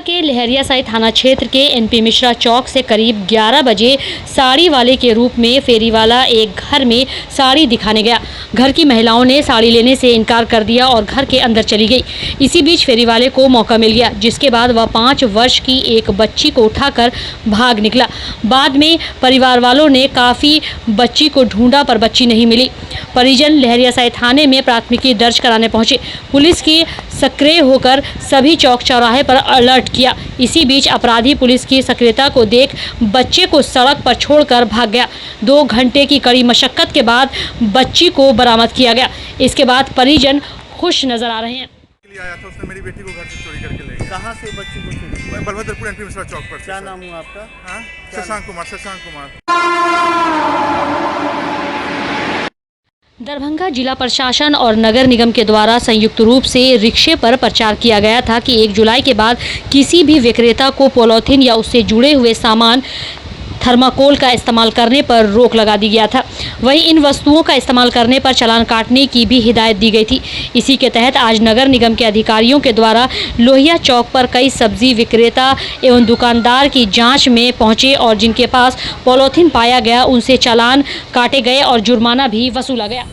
के लहरियासराय थाना क्षेत्र के एनपी मिश्रा चौक से करीब 11 बजे साड़ी वाले के रूप में फेरी वाला एक घर में साड़ी दिखाने गया। घर की महिलाओं ने साड़ी लेने से इनकार कर दिया और घर के अंदर चली गई। इसी बीच फेरी वाले को मौका मिल गया, जिसके बाद वह 5 वर्ष की एक बच्ची को उठाकर भाग निकला। बाद में परिवार वालों ने काफ़ी बच्ची को ढूंढा पर बच्ची नहीं मिली। परिजन लहरियासराय थाने में प्राथमिकी दर्ज कराने पहुंचे। पुलिस की सक्रिय होकर सभी चौक चौराहे पर अलर्ट किया। इसी बीच अपराधी पुलिस की सक्रियता को देख बच्चे को सड़क पर छोड़कर भाग गया। 2 घंटे की कड़ी मशक्कत के बाद बच्ची को बरामद किया गया। इसके बाद परिजन खुश नजर आ रहे हैं। आया था, उसने मेरी बेटी को घर से चोरी करके ले गया। कहाँ से बच्ची को चोरी? बलभद्रपुर एनपी मिश्रा चौक पर। क्या नाम हुआ आपका? हाँ, शशांक कुमार। दरभंगा जिला प्रशासन और नगर निगम के द्वारा संयुक्त रूप से रिक्शे पर प्रचार किया गया था कि 1 जुलाई के बाद किसी भी विक्रेता को पॉलीथीन या उससे जुड़े हुए सामान थर्माकोल का इस्तेमाल करने पर रोक लगा दी गया था। वहीं इन वस्तुओं का इस्तेमाल करने पर चालान काटने की भी हिदायत दी गई थी। इसी के तहत आज नगर निगम के अधिकारियों के द्वारा लोहिया चौक पर कई सब्जी विक्रेता एवं दुकानदार की जांच में पहुंचे और जिनके पास पॉलीथीन पाया गया उनसे चालान काटे गए और जुर्माना भी वसूला गया।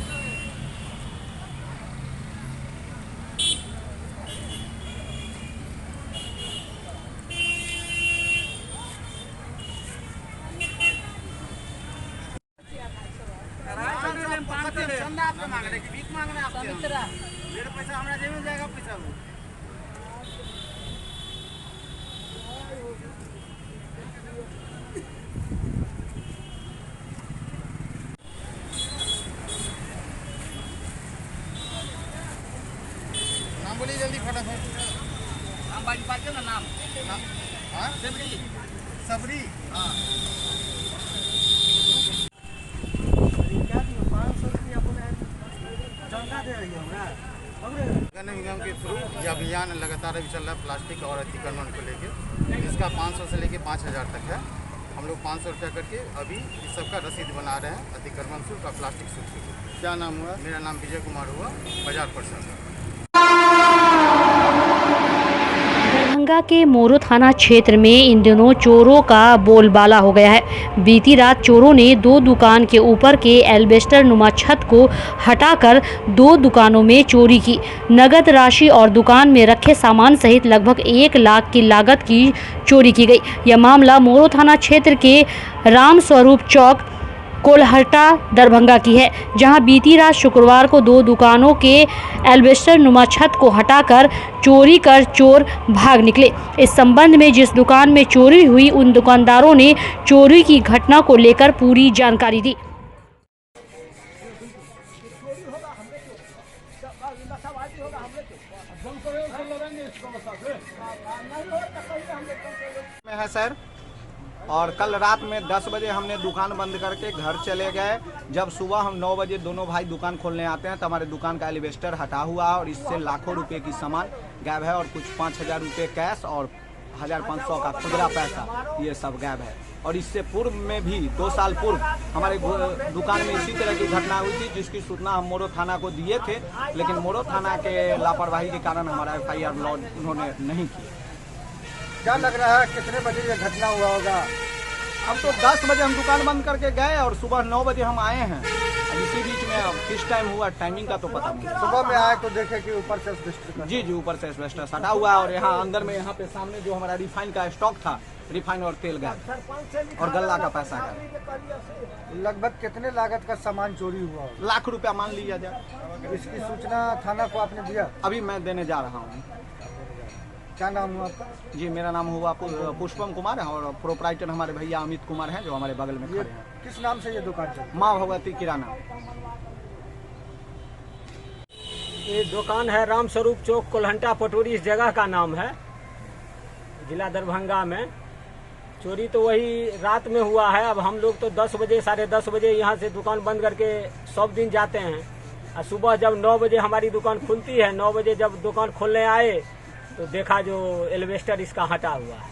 नाम बोलिए जल्दी फटाफट। नाम बाजी पाते ना नाम। हाँ, सबरी। हाँ, नगर निगम के थ्रू ये अभियान लगातार अभी चल रहा है प्लास्टिक और अतिक्रमण को लेके। इसका 500 से लेके 5000 तक है। हम लोग 500 रुपया करके अभी इस सब का रसीद बना रहे हैं, अतिक्रमण शुल्क और प्लास्टिक शुल्क। क्या नाम हुआ? मेरा नाम विजय कुमार हुआ, बाजार प्रशासन। दरभंगा के मोरो थाना क्षेत्र में इन दिनों चोरों का बोलबाला हो गया है। बीती रात चोरों ने 2 दुकान के ऊपर के एल्बेस्टर नुमा छत को हटाकर 2 दुकानों में चोरी की। नगद राशि और दुकान में रखे सामान सहित लगभग 1 लाख की लागत की चोरी की गई। यह मामला मोरो थाना क्षेत्र के राम स्वरूप चौक कोल्हटा दरभंगा की है, जहां बीती रात शुक्रवार को 2 दुकानों के एल्बेस्टर नुमा छत को हटाकर चोरी कर चोर भाग निकले। इस संबंध में जिस दुकान में चोरी हुई उन दुकानदारों ने चोरी की घटना को लेकर पूरी जानकारी दी। है सर, और कल रात में 10 बजे हमने दुकान बंद करके घर चले गए। जब सुबह हम 9 बजे दोनों भाई दुकान खोलने आते हैं तो हमारे दुकान का एलिवेस्टर हटा हुआ है और इससे लाखों रुपए की सामान गायब है और कुछ 5000 रुपये कैश और 1500 का खुदरा पैसा ये सब गायब है। और इससे पूर्व में भी 2 साल पूर्व हमारे दुकान में इसी तरह की घटना हुई थी, जिसकी सूचना हम मोरो थाना को दिए थे, लेकिन मोरो थाना के लापरवाही के कारण हमारा FIR लॉन्च उन्होंने नहीं किया। क्या लग रहा है कितने बजे ये घटना हुआ होगा? अब तो 10 बजे हम दुकान बंद करके गए और सुबह 9 बजे हम आए हैं। अब इसी बीच में किस टाइम हुआ टाइमिंग का तो पता नहीं। सुबह में आए तो देखे कि ऊपर से एस्बेस्टर जी ऊपर से एस्बेस्टर सटा हुआ है और यहाँ अंदर में यहाँ पे सामने जो हमारा रिफाइन का स्टॉक था, रिफाइन और तेल गया और गल्ला का पैसा गया। लगभग कितने लागत का सामान चोरी हुआ होगा? लाख रुपया मान लिया जाए। इसकी सूचना थाना को आपने दिया? अभी मैं देने जा रहा हूँ। क्या नाम हुआ आपका? जी मेरा नाम हुआ पुष्पम कुमार है और प्रोपराइटर हमारे भैया अमित कुमार हैं जो हमारे बगल में खड़े हैं। किस नाम से ये दुकान चलती है? माँ भगवती किराना। ये दुकान है राम स्वरूप चौक कोल्हटा पटोरी, इस जगह का नाम है, जिला दरभंगा में। चोरी तो वही रात में हुआ है। अब हम लोग तो 10 बजे 10:30 बजे यहाँ से दुकान बंद करके सब दिन जाते हैं और सुबह जब 9 बजे हमारी दुकान खुलती है, 9 बजे जब दुकान खोलने आए तो देखा जो एल्वेस्टर इसका हटा हुआ है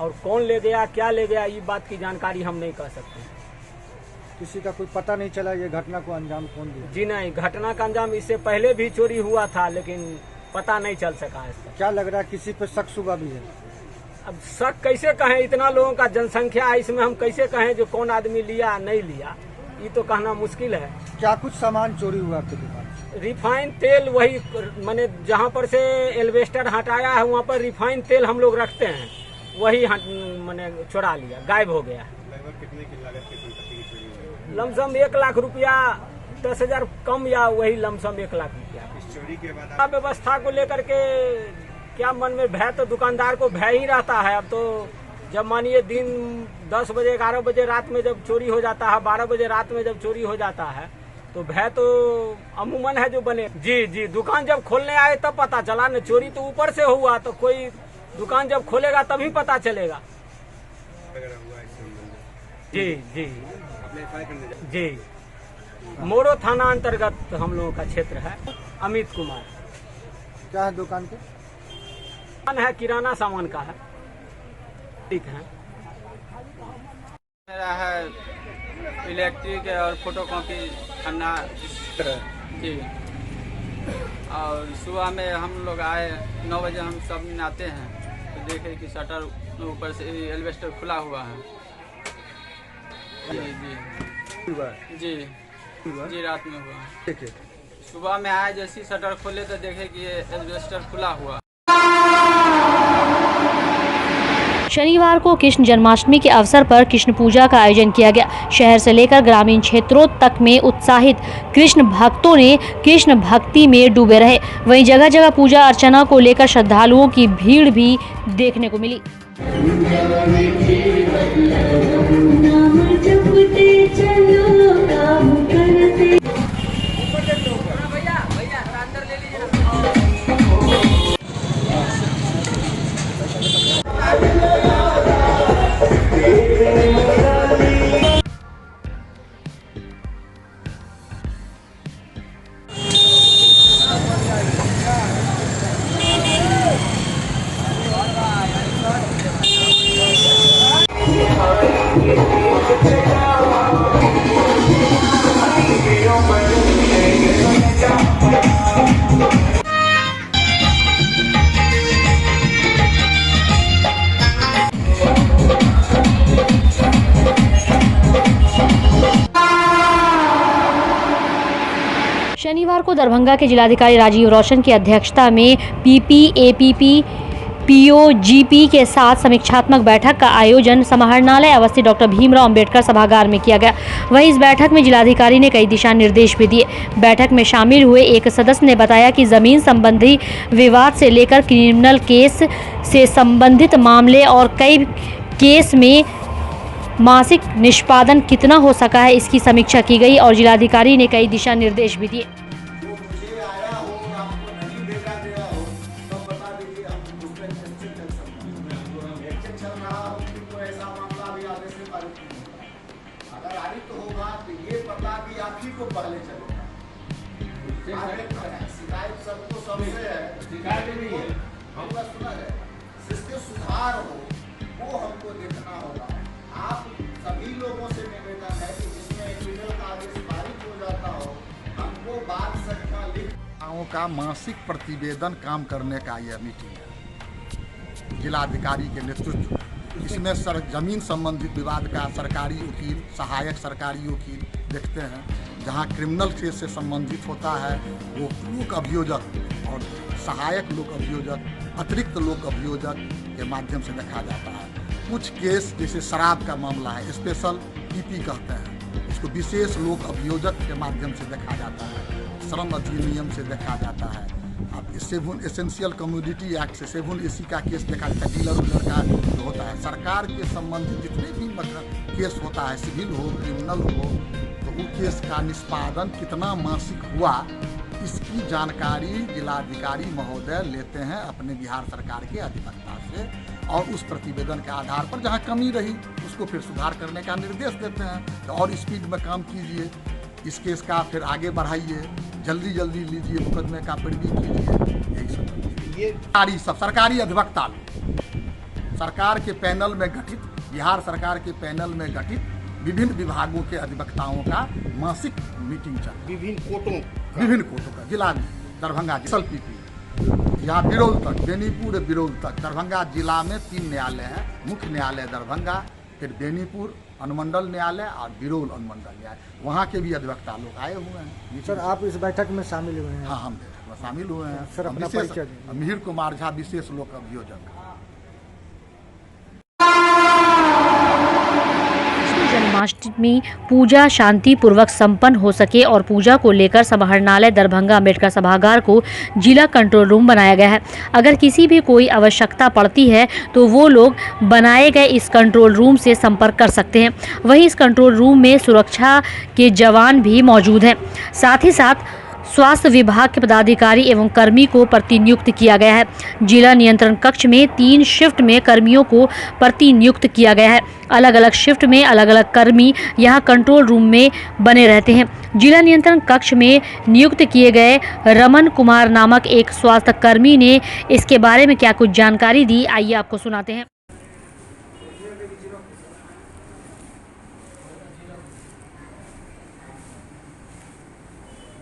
और कौन ले गया क्या ले गया ये बात की जानकारी हम नहीं कर सकते। किसी का कोई पता नहीं चला ये घटना को अंजाम कौन दिया? जी नहीं, घटना का अंजाम इससे पहले भी चोरी हुआ था, लेकिन पता नहीं चल सका है इसका। क्या लग रहा है किसी पे शक शुबा भी है? अब शक कैसे कहें, इतना लोगों का जनसंख्या है, इसमें हम कैसे कहें जो कौन आदमी लिया नहीं लिया, ये तो कहना मुश्किल है। क्या कुछ सामान चोरी हुआ आपकी दुकान से? रिफाइन तेल वही मैंने जहाँ पर से एल्वेस्टर हटाया है वहाँ पर रिफाइन तेल हम लोग रखते हैं, वही मैंने चुरा लिया, गायब हो गया। कितने की लागत की संपत्ति की चोरी हुई? लमसम 1 लाख रुपया, 10,000 कम या वही लमसम 1 लाख रुपया। इस चोरी के बाद व्यवस्था को लेकर के क्या मन में भय, तो दुकानदार को भय ही रहता है। अब तो जब मानिए दिन 10 बजे 11 बजे रात में जब चोरी हो जाता है, 12 बजे रात में जब चोरी हो जाता है, तो भय तो अमूमन है जो बने। जी, दुकान जब खोलने आए तब पता चला न, चोरी तो ऊपर से हुआ, तो कोई दुकान जब खोलेगा तभी पता चलेगा। जी, मोरो थाना अंतर्गत हम लोगों का क्षेत्र है। अमित कुमार। क्या है दुकान के? दुकान है किराना सामान का है। ठीक है। मेरा है इलेक्ट्रिक और फोटोकॉपी करना जी। और सुबह में हम लोग आए 9 बजे, हम सब आते हैं तो देखे कि शटर ऊपर से एल्वेस्टर खुला हुआ है। जी, रात में हुआ। सुबह में आए, जैसे शटर खोले तो देखे कि ये एल्वेस्टर खुला हुआ। शनिवार को कृष्ण जन्माष्टमी के अवसर पर कृष्ण पूजा का आयोजन किया गया। शहर से लेकर ग्रामीण क्षेत्रों तक में उत्साहित कृष्ण भक्तों ने कृष्ण भक्ति में डूबे रहे। वहीं जगह जगह पूजा अर्चना को लेकर श्रद्धालुओं की भीड़ भी देखने को मिली। शनिवार को दरभंगा के जिलाधिकारी राजीव रोशन की अध्यक्षता में पीपीएपीपी पीओजीपी के साथ समीक्षात्मक बैठक का आयोजन समाहरणालय अवस्थित डॉक्टर भीमराव अंबेडकर सभागार में किया गया। वहीं इस बैठक में जिलाधिकारी ने कई दिशा निर्देश भी दिए। बैठक में शामिल हुए एक सदस्य ने बताया कि जमीन संबंधी विवाद से लेकर क्रिमिनल केस से संबंधित मामले और कई केस में मासिक निष्पादन कितना हो सका है, इसकी समीक्षा की गई और जिलाधिकारी ने कई दिशा निर्देश भी दिए। सुधार हो वो हमको देखना होगा। आप सभी लोगों से निवेदन है कि जिसमें ट्रिब्यूनल का आदेश पारित हो जाता हो, हमको बात सकता लिख का मासिक प्रतिवेदन काम करने का यह मीटिंग है जिलाधिकारी के नेतृत्व। इसमें जमीन संबंधित विवाद का सरकारी वकील, सहायक सरकारी वकील देखते हैं। जहां क्रिमिनल केस से संबंधित होता है वो लोक अभियोजक और सहायक लोक अभियोजक, अतिरिक्त लोक अभियोजक के माध्यम से देखा जाता है। कुछ केस जैसे शराब का मामला है, स्पेशल पीपी कहते हैं, इसको विशेष लोक अभियोजक के माध्यम से देखा जाता है। श्रम अधिनियम से देखा जाता है। अब 7 एसेंशियल कम्युनिटी एक्ट से 7 AC का केस देखा जाता है। डीलर उलर का जो होता है, सरकार के संबंधित जितने भी मतलब केस होता है, सिविल हो क्रिमिनल हो, तो वो केस का निष्पादन कितना मासिक हुआ, इसकी जानकारी जिलाधिकारी महोदय लेते हैं अपने बिहार सरकार के अधिवक्ता से और उस प्रतिवेदन के आधार पर जहां कमी रही उसको फिर सुधार करने का निर्देश देते हैं। तो और स्पीड में काम कीजिए, इस केस का फिर आगे बढ़ाइए, जल्दी जल्दी लीजिए, मुकदमे का पैरवी कीजिए। यही सब ये सब सरकारी अधिवक्ता सरकार के पैनल में गठित, बिहार सरकार के पैनल में गठित विभिन्न विभागों के अधिवक्ताओं का मासिक मीटिंग चल, विभिन्न कोर्टों का जिला दरभंगा पीपी यहाँ बिरौल तक, बेनीपुर बिरौल तक। दरभंगा जिला में 3 न्यायालय हैं। मुख्य न्यायालय दरभंगा, फिर बेनीपुर अनुमंडल न्यायालय और बिरौल अनुमंडल न्यायालय। वहाँ के भी अधिवक्ता लोग आए हुए हैं। सर आप इस बैठक में शामिल हुए हैं? हाँ, हम शामिल हुए हैं। सर अपना विशेष परिचय दीजिए। मिहिर कुमार झा, विशेष लोक अभियोजक। जन्माष्टमी पूजा शांति पूर्वक संपन्न हो सके और पूजा को लेकर समाहरणालय दरभंगा अम्बेडकर सभागार को जिला कंट्रोल रूम बनाया गया है। अगर किसी भी कोई आवश्यकता पड़ती है तो वो लोग बनाए गए इस कंट्रोल रूम से संपर्क कर सकते हैं। वहीं इस कंट्रोल रूम में सुरक्षा के जवान भी मौजूद हैं। साथ ही साथ स्वास्थ्य विभाग के पदाधिकारी एवं कर्मी को प्रतिनियुक्त किया गया है। जिला नियंत्रण कक्ष में 3 शिफ्ट में कर्मियों को प्रतिनियुक्त किया गया है। अलग अलग शिफ्ट में अलग अलग कर्मी यहां कंट्रोल रूम में बने रहते हैं। जिला नियंत्रण कक्ष में नियुक्त किए गए रमन कुमार नामक एक स्वास्थ्य कर्मी ने इसके बारे में क्या कुछ जानकारी दी, आइए आपको सुनाते हैं।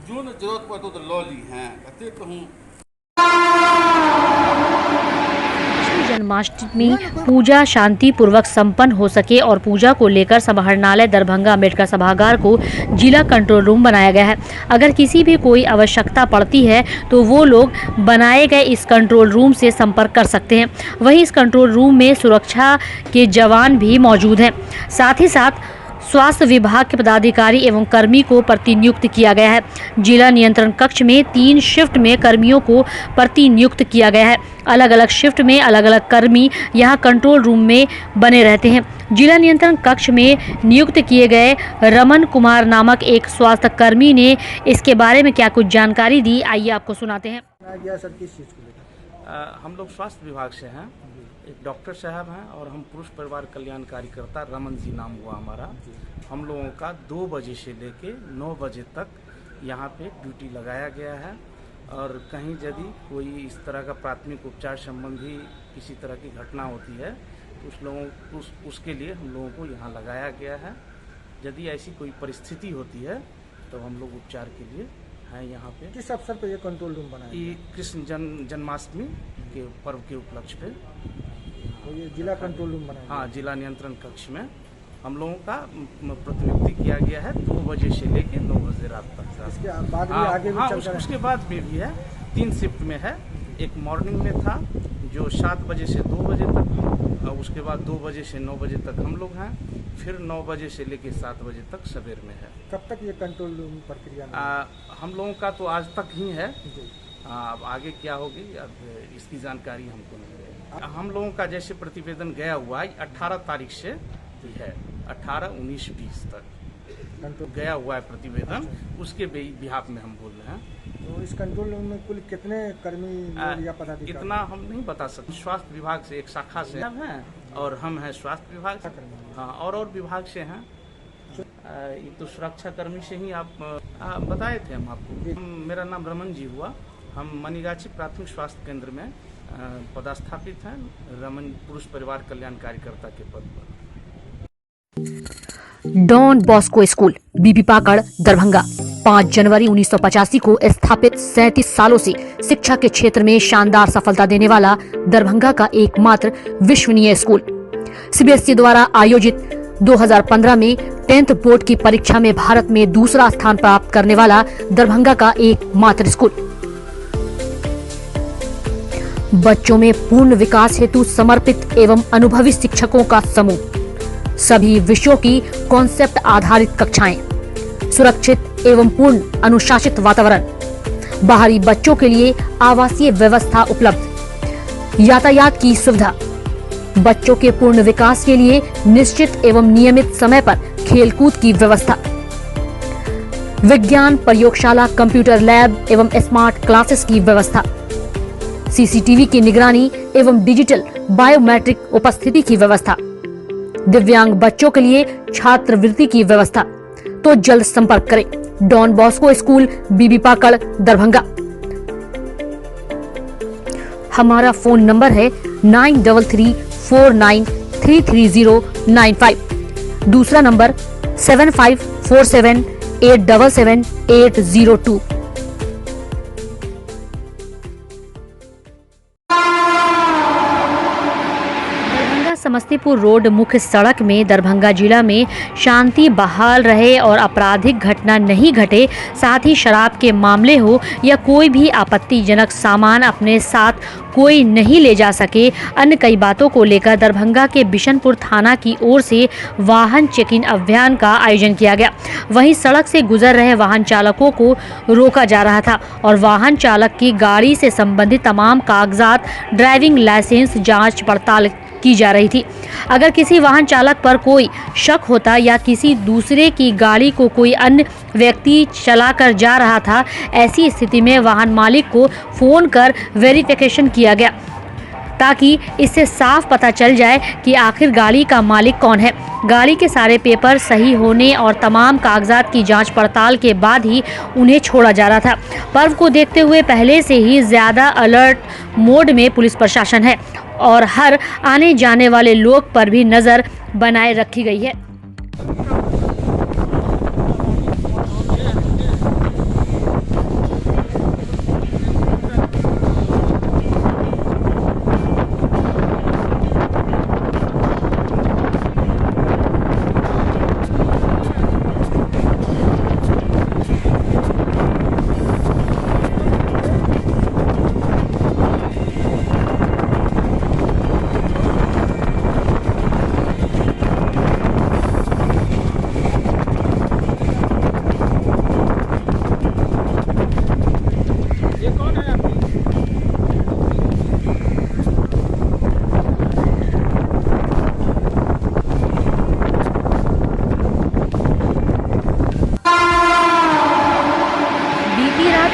जो न जरूरत पड़े तो लो ली हैं, कहते कहूँ। जन्माष्टमी पूजा शांति पूर्वक संपन्न हो सके और पूजा को लेकर समाहरणालय दरभंगा अम्बेडकर सभागार को जिला कंट्रोल रूम बनाया गया है। अगर किसी भी कोई आवश्यकता पड़ती है तो वो लोग बनाए गए इस कंट्रोल रूम से संपर्क कर सकते हैं। वहीं इस कंट्रोल रूम में सुरक्षा के जवान भी मौजूद हैं। साथ ही साथ स्वास्थ्य विभाग के पदाधिकारी एवं कर्मी को प्रतिनियुक्त किया गया है। जिला नियंत्रण कक्ष में 3 शिफ्ट में कर्मियों को प्रतिनियुक्त किया गया है। अलग अलग शिफ्ट में अलग अलग कर्मी यहां कंट्रोल रूम में बने रहते हैं। जिला नियंत्रण कक्ष में नियुक्त किए गए रमन कुमार नामक एक स्वास्थ्य कर्मी ने इसके बारे में क्या कुछ जानकारी दी, आइए आपको सुनाते हैं। सर किस चीज़ को लेकर? हम लोग स्वास्थ्य विभाग से हैं। एक डॉक्टर साहब हैं और हम पुरुष परिवार कल्याण कार्यकर्ता रमन जी नाम हुआ हमारा। हम लोगों का 2 बजे से लेके 9 बजे तक यहाँ पे ड्यूटी लगाया गया है। और कहीं यदि कोई इस तरह का प्राथमिक उपचार संबंधी किसी तरह की घटना होती है तो उसके लिए हम लोगों को यहाँ लगाया गया है। यदि ऐसी कोई परिस्थिति होती है तो हम लोग उपचार के लिए हैं यहाँ पे। किस अवसर पे ये कंट्रोल रूम बनाया? ये कृष्ण जन्माष्टमी के पर्व के उपलक्ष्य पे तो ये जिला कंट्रोल रूम बनाया? हाँ, जिला नियंत्रण कक्ष में हम लोगों का प्रतिनियुक्ति किया गया है 2 बजे से लेके 9 बजे रात तक। इसके बाद भी आगे भी चल रहा है? उसके बाद में भी है। 3 शिफ्ट में है। एक मॉर्निंग में था जो 7 बजे से 2 बजे तक, और उसके बाद 2 बजे से 9 बजे तक हम लोग हैं। फिर 9 बजे से लेके 7 बजे तक सवेर में है। कब तक ये कंट्रोल रूम प्रक्रिया में? हम लोगों का तो आज तक ही है। अब आगे क्या होगी अब इसकी जानकारी हमको नहीं है। हम लोगों का जैसे प्रतिवेदन गया हुआ है 18 तारीख से है, 18, 19, 20 तक गया हुआ है प्रतिवेदन। उसके बिहाफ में हम बोल रहे हैं। तो इस कंट्रोल रूम में कुल कितने कर्मी या पदाधिकारी? इतना हम नहीं बता सकते। स्वास्थ्य विभाग से एक शाखा से हैं और हम हैं स्वास्थ्य विभाग से। हाँ, और विभाग से हैं। ये तो सुरक्षा कर्मी से ही आप बताए थे हम आपको। मेरा नाम रमन जी हुआ। हम मनीगाछी प्राथमिक स्वास्थ्य केंद्र में पदस्थापित हैं, रमन पुरुष परिवार कल्याण कार्यकर्ता के पद पर। डॉन बॉस्को स्कूल बीबी पाकड़ दरभंगा 5 जनवरी 1985 को स्थापित 37 सालों से शिक्षा के क्षेत्र में शानदार सफलता देने वाला दरभंगा का एकमात्र विश्वसनीय स्कूल। सीबीएसई द्वारा आयोजित 2015 में 10th बोर्ड की परीक्षा में भारत में दूसरा स्थान प्राप्त करने वाला दरभंगा का एकमात्र स्कूल। बच्चों में पूर्ण विकास हेतु समर्पित एवं अनुभवी शिक्षकों का समूह, सभी विषयों की कॉन्सेप्ट आधारित कक्षाएं, सुरक्षित एवं पूर्ण अनुशासित वातावरण, बाहरी बच्चों के लिए आवासीय व्यवस्था उपलब्ध, यातायात की सुविधा, बच्चों के पूर्ण विकास के लिए निश्चित एवं नियमित समय पर खेलकूद की व्यवस्था, विज्ञान प्रयोगशाला, कंप्यूटर लैब एवं स्मार्ट क्लासेस की व्यवस्था, सीसीटीवी की निगरानी एवं डिजिटल बायोमेट्रिक उपस्थिति की व्यवस्था, दिव्यांग बच्चों के लिए छात्रवृत्ति की व्यवस्था। तो जल्द संपर्क करें। डॉन बॉस्को स्कूल बीबी पाकड़ दरभंगा। हमारा फोन नंबर है 9334933095। दूसरा नंबर 7547877802। समस्तीपुर रोड मुख्य सड़क में दरभंगा जिला में शांति बहाल रहे और आपराधिक घटना नहीं घटे, साथ ही शराब के मामले हो या कोई भी आपत्तिजनक सामान अपने साथ कोई नहीं ले जा सके, अन्य कई बातों को लेकर दरभंगा के बिशनपुर थाना की ओर से वाहन चेकिंग अभियान का आयोजन किया गया। वहीं सड़क से गुजर रहे वाहन चालकों को रोका जा रहा था और वाहन चालक की गाड़ी से संबंधित तमाम कागजात, ड्राइविंग लाइसेंस जांच पड़ताल की जा रही थी। अगर किसी वाहन चालक पर कोई शक होता या किसी दूसरे की गाड़ी को कोई अन्य व्यक्ति चलाकर जा रहा था, ऐसी स्थिति में वाहन मालिक को फोन कर वेरिफिकेशन किया गया ताकि इससे साफ पता चल जाए कि आखिर गाड़ी का मालिक कौन है। गाड़ी के सारे पेपर सही होने और तमाम कागजात की जांच पड़ताल के बाद ही उन्हें छोड़ा जा रहा था। पर्व को देखते हुए पहले से ही ज्यादा अलर्ट मोड में पुलिस प्रशासन है और हर आने जाने वाले लोग पर भी नजर बनाए रखी गई है।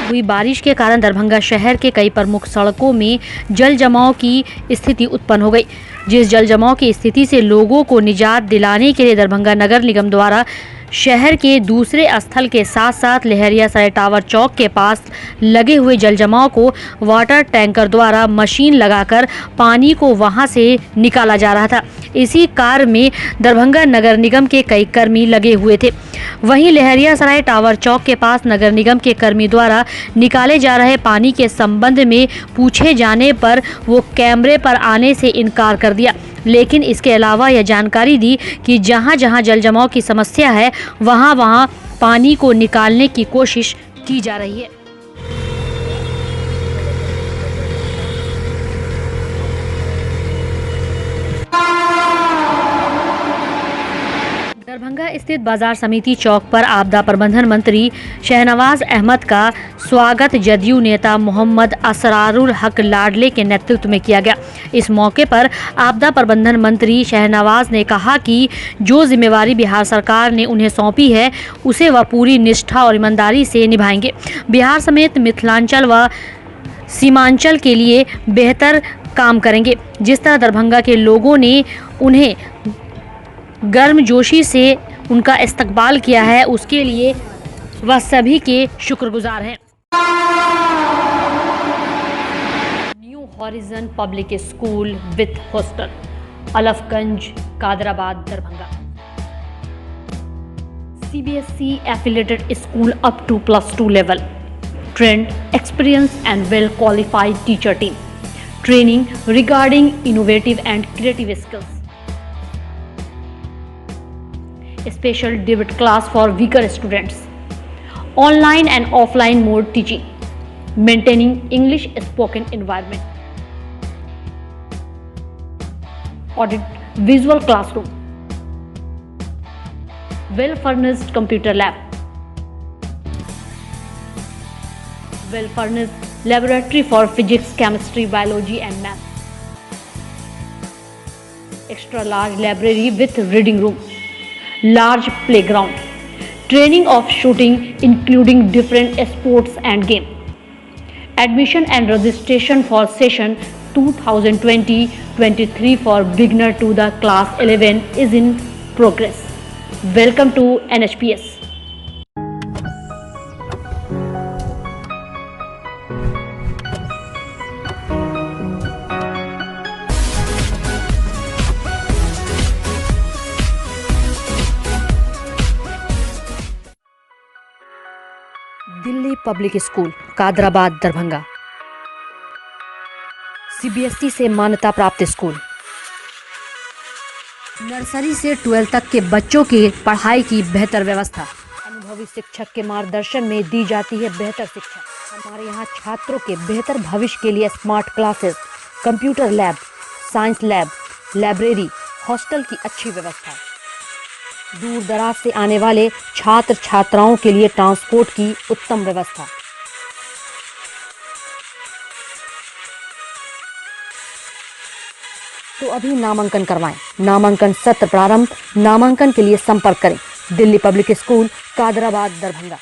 हुई बारिश के कारण दरभंगा शहर के कई प्रमुख सड़कों में जल जमाव की स्थिति उत्पन्न हो गई। जिस जल जमाव की स्थिति से लोगों को निजात दिलाने के लिए दरभंगा नगर निगम द्वारा शहर के दूसरे स्थल के साथ साथ लहरियासराय टावर चौक के पास लगे हुए जल जमाव को वाटर टैंकर द्वारा मशीन लगाकर पानी को वहां से निकाला जा रहा था। इसी कार्य में दरभंगा नगर निगम के कई कर्मी लगे हुए थे। वहीं लहरियासराय टावर चौक के पास नगर निगम के कर्मी द्वारा निकाले जा रहे पानी के संबंध में पूछे जाने पर वो कैमरे पर आने से इनकार कर दिया, लेकिन इसके अलावा यह जानकारी दी कि जहां जहां जल जमाव की समस्या है वहां वहां पानी को निकालने की कोशिश की जा रही है। दरभंगा स्थित बाजार समिति चौक पर आपदा प्रबंधन मंत्री शहनवाज अहमद का स्वागत जदयू नेता मोहम्मद असरारुल हक लाडले के नेतृत्व में किया गया। इस मौके पर आपदा प्रबंधन मंत्री शहनवाज ने कहा कि जो जिम्मेवारी बिहार सरकार ने उन्हें सौंपी है उसे वह पूरी निष्ठा और ईमानदारी से निभाएंगे। बिहार समेत मिथिलांचल व सीमांचल के लिए बेहतर काम करेंगे। जिस तरह दरभंगा के लोगों ने उन्हें गर्मजोशी से उनका इस्तकबाल किया है, उसके लिए वह सभी के शुक्रगुजार हैं। New Horizon Public School with hostel, Alafganj, Kadrabad, Darbhanga. CBSE affiliated school up to +2 level. Trained, experienced and well qualified teacher team. Training regarding innovative and creative skills. Special debate class for weaker students. Online and offline mode teaching. Maintaining English spoken environment. Audit visual classroom. Well furnished computer lab. Well furnished laboratory for physics, chemistry, biology and math. Extra large library with reading room. Large playground. Training of shooting including different sports and game. Admission and registration for session 2020-23 for beginner to the class 11 is in progress. Welcome to NHPS. Delhi public school, Kadrabad, Darbhanga. CBSE से मान्यता प्राप्त school. Nursery से 12 तक के बच्चों की पढ़ाई की बेहतर व्यवस्था। अनुभवी शिक्षक के मार्गदर्शन में दी जाती है बेहतर शिक्षा। हमारे यहाँ छात्रों के बेहतर भविष्य के लिए smart classes, computer lab, science lab, library, hostel की अच्छी व्यवस्था। दूर दराज से आने वाले छात्र छात्राओं के लिए ट्रांसपोर्ट की उत्तम व्यवस्था। तो अभी नामांकन करवाएं। नामांकन सत्र प्रारंभ। नामांकन के लिए संपर्क करें Delhi public school, Kadrabad, Darbhanga.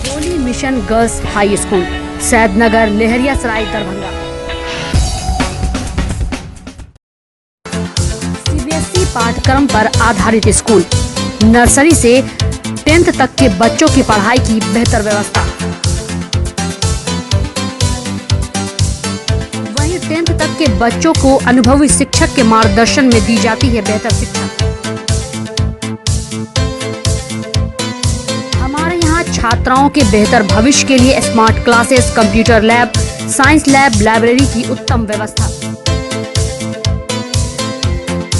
Holy mission girls high school, Saidnagar, Laheriasarai, Darbhanga. CBSE पाठ्यक्रम पर आधारित स्कूल। नर्सरी से 10th तक के बच्चों की पढ़ाई की बेहतर व्यवस्था। वहीं 10th तक के बच्चों को अनुभवी शिक्षक के मार्गदर्शन में दी जाती है बेहतर शिक्षा। हमारे यहाँ छात्राओं के बेहतर भविष्य के लिए smart classes, computer lab, science lab, library की उत्तम व्यवस्था।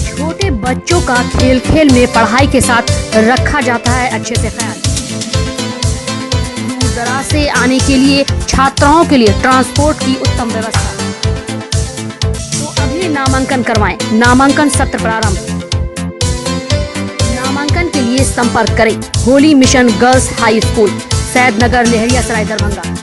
छोटे बच्चों का खेल खेल में पढ़ाई के साथ रखा जाता है अच्छे से ख्याल। दूर दराज से आने के लिए छात्राओं के लिए ट्रांसपोर्ट की उत्तम व्यवस्था। तो अभी नामांकन करवाएं। नामांकन सत्र प्रारंभ। नामांकन के लिए संपर्क करें Holi mission girls high school, Saidnagar, Laheriasarai, Darbhanga.